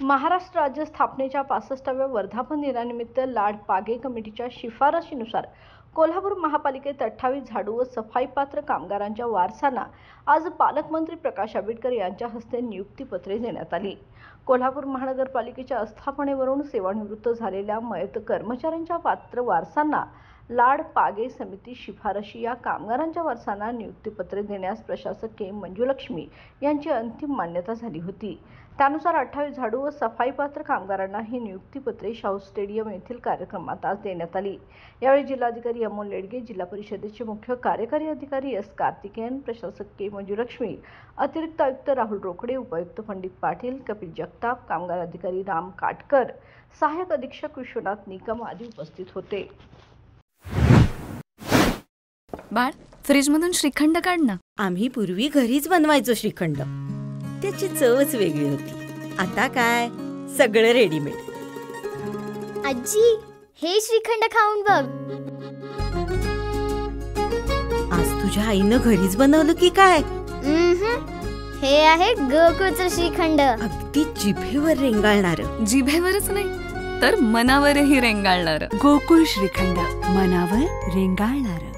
महाराष्ट्र राज्य स्थापनेच्या 65व्या वर्धापन दिनानिमित्त लाड पागे कमिटीच्या शिफारशीनुसार कोल्हापूर महापालिकेत 28 झाडू व सफाई पात्र कामगारांच्या वारसांना आज पालकमंत्री प्रकाश आंबेडकर यांच्या हस्ते नियुक्तीपत्रे देण्यात आली। कोल्हापूर महानगरपालिकेच्या अस्थापनेवरून सेवानिवृत्त झालेल्या मयत कर्मचाऱ्यांच्या पात्र वारसांना लाड पागे समिती शिफारशी या कामगारांच्या वारसांना नियुक्तीपत्रे देण्यास प्रशासक के मंजुलक्ष्मी यांची अंतिम मान्यता झाली होती। त्यानुसार 28 झाडू व सफाई पात्र कामगारांना ही नियुक्तीपत्रे शाहू स्टेडियम येथील कार्यक्रमात आज देण्यात आली। यावेळी जिल्हाधिकारी अमोल लेडगे, जिल्हा परिषदेचे मुख्य कार्यकारी अधिकारी एस कार्तिकेयन, प्रशासक के मंजुलक्ष्मी, अतिरिक्त आयुक्त राहुल रोकडे, उपायुक्त पंडित पाटील, कपिल जगताप, कामगार अधिकारी राम काटकर, सहाय्यक अधीक्षक विश्वनाथ निकम आदी उपस्थित होते। बाळ, फ्रीजमधून श्रीखंड काढ ना। आम्ही पूर्वी घरीच बनवायचो श्रीखंड, त्याची चवच वेगळी होती। आता काय सगळं रेडीमेड। आजी, हे श्रीखंड खाऊन बघ। आज तुझ्या आईनं घरीच बनवलं की काय? हे आहे गोकुळचं श्रीखंड। अगदी जिभेवर रेंगाळणार। जिभेवरच नाही तर मनावरही रेंगाळणार। गोकुळ श्रीखंड, मनावर रेंगाळणार।